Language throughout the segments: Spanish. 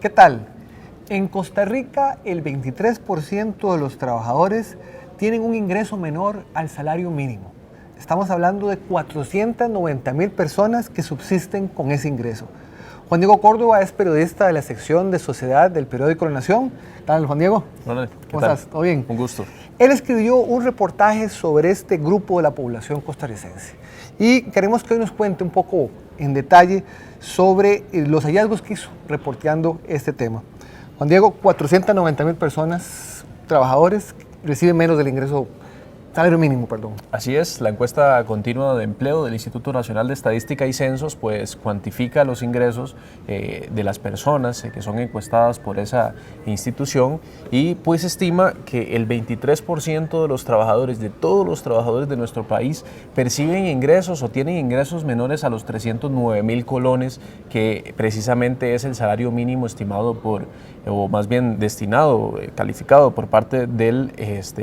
¿Qué tal? En Costa Rica, el 23% de los trabajadores tienen un ingreso menor al salario mínimo. Estamos hablando de 490,000 personas que subsisten con ese ingreso. Juan Diego Córdoba es periodista de la sección de Sociedad del periódico La Nación. ¿Qué tal, Juan Diego? Hola, ¿Cómo estás? ¿Todo bien? Un gusto. Él escribió un reportaje sobre este grupo de la población costarricense y queremos que hoy nos cuente un poco en detalle sobre los hallazgos que hizo reporteando este tema. Juan Diego, 490,000 personas, trabajadores, reciben menos del ingreso, salario mínimo, perdón. Así es, la encuesta continua de empleo del Instituto Nacional de Estadística y Censos pues cuantifica los ingresos de las personas que son encuestadas por esa institución y pues estima que el 23% de los trabajadores, de todos los trabajadores de nuestro país, perciben ingresos o tienen ingresos menores a los 309,000 colones, que precisamente es el salario mínimo estimado por, o más bien destinado, calificado por parte del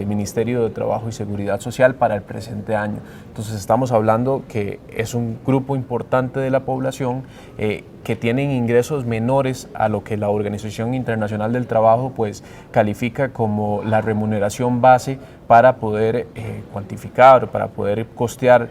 Ministerio de Trabajo y Seguridad Social para el presente año. Entonces estamos hablando que es un grupo importante de la población que tienen ingresos menores a lo que la Organización Internacional del Trabajo pues califica como la remuneración base para poder cuantificar, para poder costear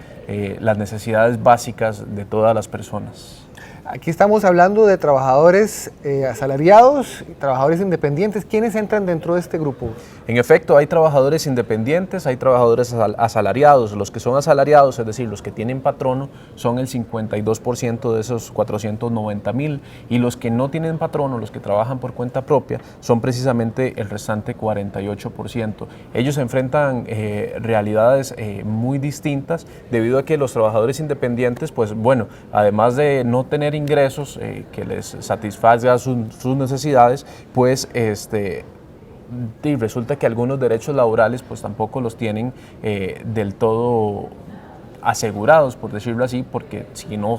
las necesidades básicas de todas las personas. Aquí estamos hablando de trabajadores asalariados y trabajadores independientes. ¿Quiénes entran dentro de este grupo? En efecto, hay trabajadores independientes, hay trabajadores asalariados. Los que son asalariados, es decir, los que tienen patrono, son el 52% de esos 490,000, y los que no tienen patrono, los que trabajan por cuenta propia, son precisamente el restante 48%. Ellos enfrentan realidades muy distintas debido a que los trabajadores independientes, pues bueno, además de no tener ingresos que les satisfagan sus necesidades, pues y resulta que algunos derechos laborales pues tampoco los tienen del todo asegurados, por decirlo así, porque si no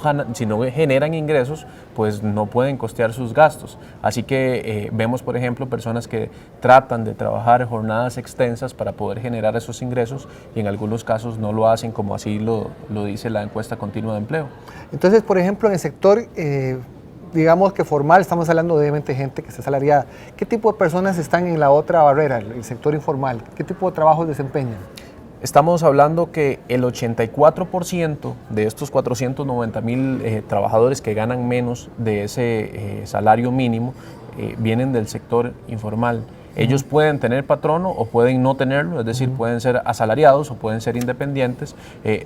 generan ingresos, pues no pueden costear sus gastos. Así que vemos, por ejemplo, personas que tratan de trabajar jornadas extensas para poder generar esos ingresos y en algunos casos no lo hacen, como así lo dice la encuesta continua de empleo. Entonces, por ejemplo, en el sector, digamos que formal, estamos hablando obviamente de gente que está asalariada. ¿Qué tipo de personas están en la otra barrera, el sector informal? ¿Qué tipo de trabajos desempeñan? Estamos hablando que el 84% de estos 490,000 trabajadores que ganan menos de ese salario mínimo vienen del sector informal. Ellos pueden tener patrono o pueden no tenerlo, es decir, pueden ser asalariados o pueden ser independientes,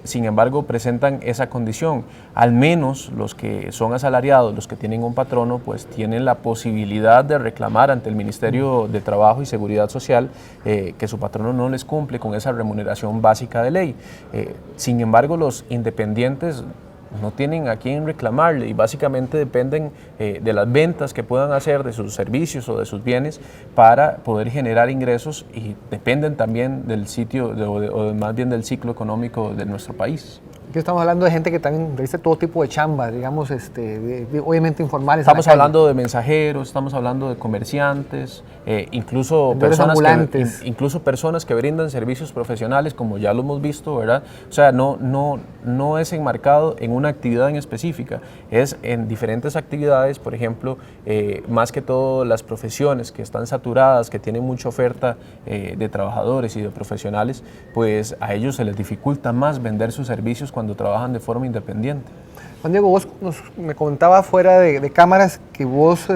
sin embargo presentan esa condición. Al menos los que son asalariados, los que tienen un patrono, pues tienen la posibilidad de reclamar ante el Ministerio de Trabajo y Seguridad Social que su patrono no les cumple con esa remuneración básica de ley. Sin embargo, los independientes no tienen a quién reclamarle y básicamente dependen de las ventas que puedan hacer de sus servicios o de sus bienes para poder generar ingresos, y dependen también del sitio o más bien del ciclo económico de nuestro país. Aquí estamos hablando de gente que también realiza todo tipo de chamba, digamos, obviamente informales. Estamos hablando de mensajeros, estamos hablando de comerciantes, incluso personas que brindan servicios profesionales, como ya lo hemos visto, ¿verdad? O sea, no es enmarcado en una actividad en específica, es en diferentes actividades. Por ejemplo, más que todo las profesiones que están saturadas, que tienen mucha oferta de trabajadores y de profesionales, pues a ellos se les dificulta más vender sus servicios cuando trabajan de forma independiente. Juan Diego, vos me comentaba fuera de cámaras que vos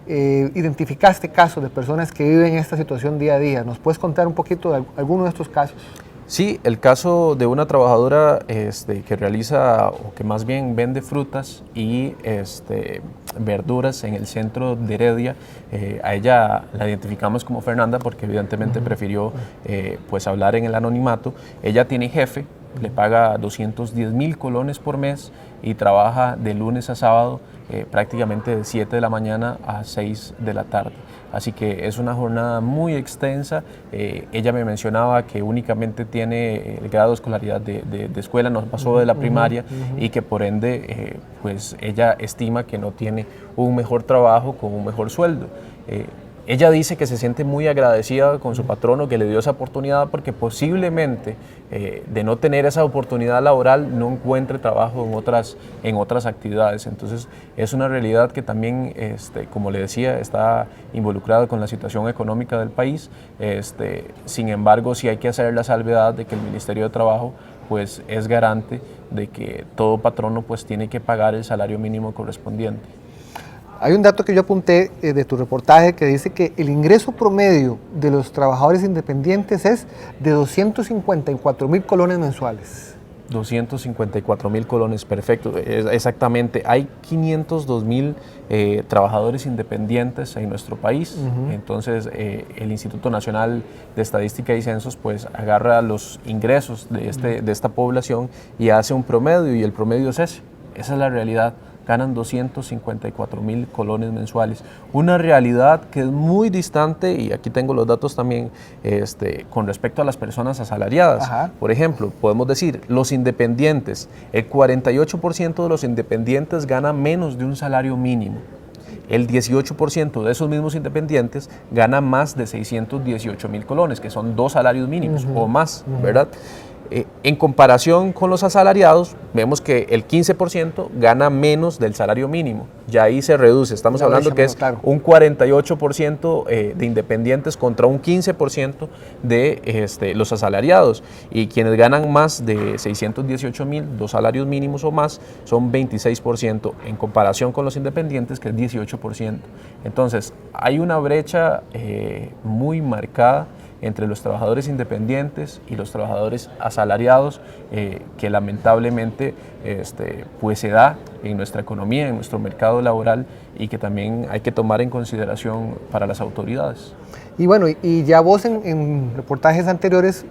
identificaste casos de personas que viven esta situación día a día. ¿Nos puedes contar un poquito de alguno de estos casos? Sí, el caso de una trabajadora que realiza, o que más bien vende frutas y verduras en el centro de Heredia. A ella la identificamos como Fernanda porque evidentemente prefirió pues hablar en el anonimato. Ella tiene jefe, le paga 210,000 colones por mes y trabaja de lunes a sábado prácticamente de 7 de la mañana a 6 de la tarde. Así que es una jornada muy extensa. Ella me mencionaba que únicamente tiene el grado de escolaridad de escuela, no pasó de la primaria, y que por ende pues ella estima que no tiene un mejor trabajo con un mejor sueldo. ella dice que se siente muy agradecida con su patrono que le dio esa oportunidad porque posiblemente de no tener esa oportunidad laboral no encuentre trabajo en otras actividades. Entonces es una realidad que también, como le decía, está involucrada con la situación económica del país. Sin embargo, sí hay que hacer la salvedad de que el Ministerio de Trabajo pues es garante de que todo patrono pues tiene que pagar el salario mínimo correspondiente. Hay un dato que yo apunté de tu reportaje que dice que el ingreso promedio de los trabajadores independientes es de 254.000 colones mensuales. 254.000 colones, perfecto, exactamente. Hay 502.000 trabajadores independientes en nuestro país. Entonces el Instituto Nacional de Estadística y Censos pues agarra los ingresos de esta población y hace un promedio, y el promedio es ese. Esa es la realidad. Ganan 254.000 colones mensuales. Una realidad que es muy distante, y aquí tengo los datos también con respecto a las personas asalariadas. Ajá. Por ejemplo, podemos decir, los independientes, el 48% de los independientes gana menos de un salario mínimo. El 18% de esos mismos independientes gana más de 618.000 colones, que son 2 salarios mínimos o más, ¿verdad? En comparación con los asalariados, vemos que el 15% gana menos del salario mínimo. Ya ahí se reduce. Estamos hablando que es un 48% de independientes contra un 15% de los asalariados. Y quienes ganan más de 618.000, 2 salarios mínimos o más, son 26% en comparación con los independientes, que es 18%. Entonces, hay una brecha muy marcada entre los trabajadores independientes y los trabajadores asalariados que lamentablemente pues se da en nuestra economía, en nuestro mercado laboral, y que también hay que tomar en consideración para las autoridades. Y bueno, y ya vos en reportajes anteriores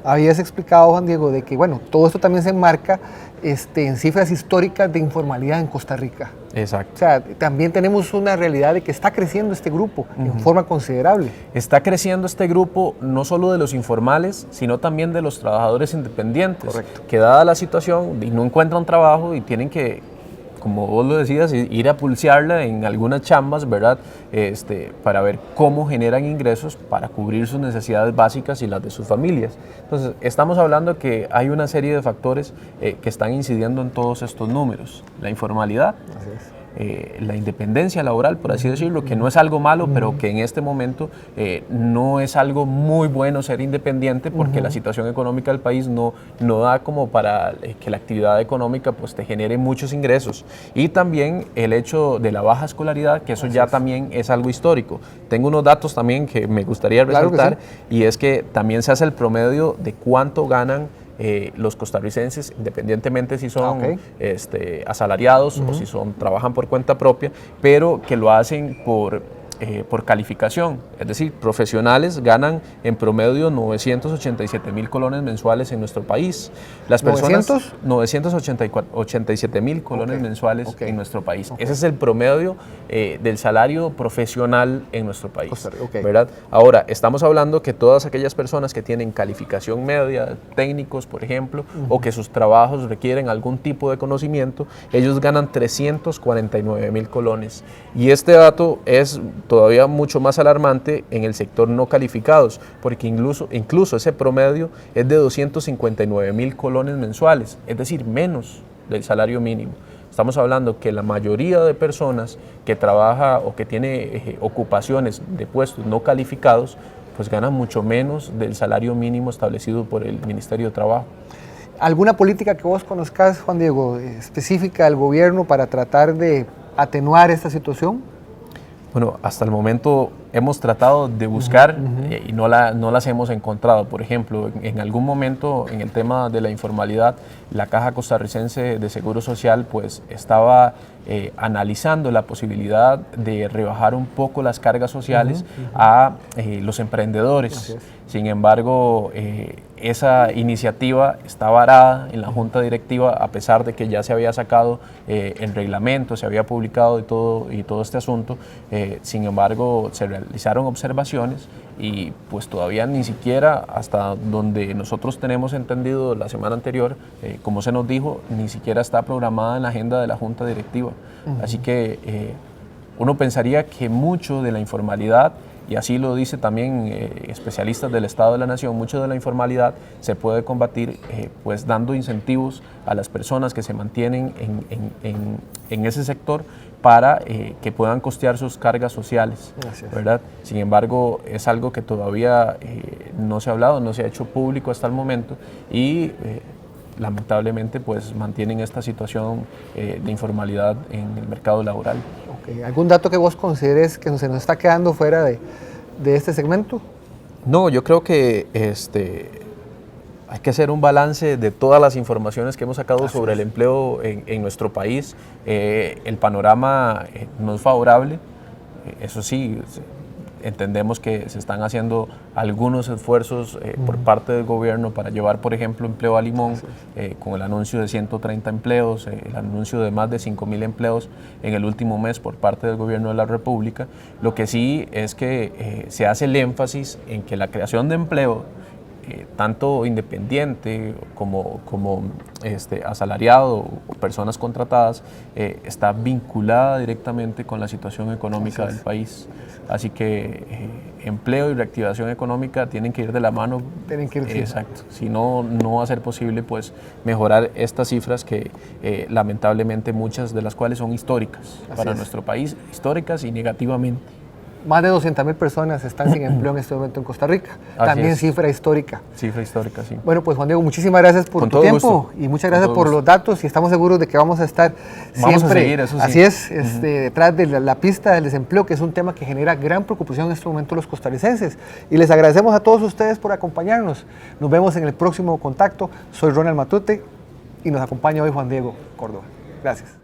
habías explicado, Juan Diego, de que bueno, todo esto también se enmarca en cifras históricas de informalidad en Costa Rica. Exacto. O sea, también tenemos una realidad de que está creciendo este grupo en forma considerable. Está creciendo este grupo no solo de los informales, sino también de los trabajadores independientes. Correcto. Que dada la situación y no encuentran trabajo y tienen que, como vos lo decías, ir a pulsearla en algunas chambas, ¿verdad? Para ver cómo generan ingresos para cubrir sus necesidades básicas y las de sus familias. Entonces, estamos hablando que hay una serie de factores que están incidiendo en todos estos números. La informalidad, la independencia laboral, por así decirlo, que no es algo malo, pero que en este momento no es algo muy bueno ser independiente, porque la situación económica del país no da como para que la actividad económica pues te genere muchos ingresos. Y también el hecho de la baja escolaridad, que eso ya también es algo histórico. Tengo unos datos también que me gustaría resaltar, y es que también se hace el promedio de cuánto ganan los costarricenses, independientemente si son asalariados o si trabajan por cuenta propia, pero que lo hacen por calificación. Es decir, profesionales ganan en promedio 987.000 colones mensuales en nuestro país. Las personas, 987.000 colones mensuales en nuestro país. Ese es el promedio del salario profesional en nuestro país. ¿Verdad? Ahora, estamos hablando que todas aquellas personas que tienen calificación media, técnicos, por ejemplo, o que sus trabajos requieren algún tipo de conocimiento, ellos ganan 349.000 colones. Y este dato es todavía mucho más alarmante en el sector no calificados, porque incluso ese promedio es de 259.000 colones mensuales, es decir, menos del salario mínimo. Estamos hablando que la mayoría de personas que trabaja o que tiene ocupaciones de puestos no calificados, pues ganan mucho menos del salario mínimo establecido por el Ministerio de Trabajo. ¿Alguna política que vos conozcas, Juan Diego, específica del gobierno para tratar de atenuar esta situación? Bueno, hasta el momento hemos tratado de buscar y no las hemos encontrado. Por ejemplo, en algún momento en el tema de la informalidad, la Caja Costarricense de Seguro Social pues estaba analizando la posibilidad de rebajar un poco las cargas sociales a los emprendedores. Sin embargo, esa iniciativa está varada en la Junta Directiva, a pesar de que ya se había sacado el reglamento, se había publicado y todo este asunto. Sin embargo, se realizaron observaciones y pues todavía ni siquiera, hasta donde nosotros tenemos entendido la semana anterior, como se nos dijo, ni siquiera está programada en la agenda de la Junta Directiva. Así que uno pensaría que mucho de la informalidad y así lo dice también especialistas del Estado de la Nación, mucho de la informalidad se puede combatir pues dando incentivos a las personas que se mantienen en ese sector para que puedan costear sus cargas sociales, ¿verdad? Sin embargo, es algo que todavía no se ha hablado, no se ha hecho público hasta el momento y lamentablemente pues mantienen esta situación de informalidad en el mercado laboral. Okay. ¿Algún dato que vos consideres que se nos está quedando fuera de este segmento? No, yo creo que hay que hacer un balance de todas las informaciones que hemos sacado sobre el empleo en nuestro país. El panorama no es favorable, eso sí, entendemos que se están haciendo algunos esfuerzos por parte del gobierno para llevar, por ejemplo, empleo a Limón, con el anuncio de 130 empleos, el anuncio de más de 5.000 empleos en el último mes por parte del gobierno de la República. Lo que sí es que se hace el énfasis en que la creación de empleo, tanto independiente como asalariado o personas contratadas, está vinculada directamente con la situación económica del país. Así que empleo y reactivación económica tienen que ir de la mano. Tienen que ir. Exacto. Si no, no va a ser posible pues mejorar estas cifras que lamentablemente muchas de las cuales son históricas para nuestro país, históricas y negativamente. Más de 200.000 personas están sin empleo en este momento en Costa Rica. También cifra histórica. Cifra histórica, sí. Bueno, pues Juan Diego, muchísimas gracias por tu tiempo y muchas gracias por los datos y estamos seguros de que vamos a estar siempre, a seguir, eso sí. Así es, detrás de la pista del desempleo, que es un tema que genera gran preocupación en este momento los costarricenses. Y les agradecemos a todos ustedes por acompañarnos. Nos vemos en el próximo contacto. Soy Ronald Matute y nos acompaña hoy Juan Diego Córdoba. Gracias.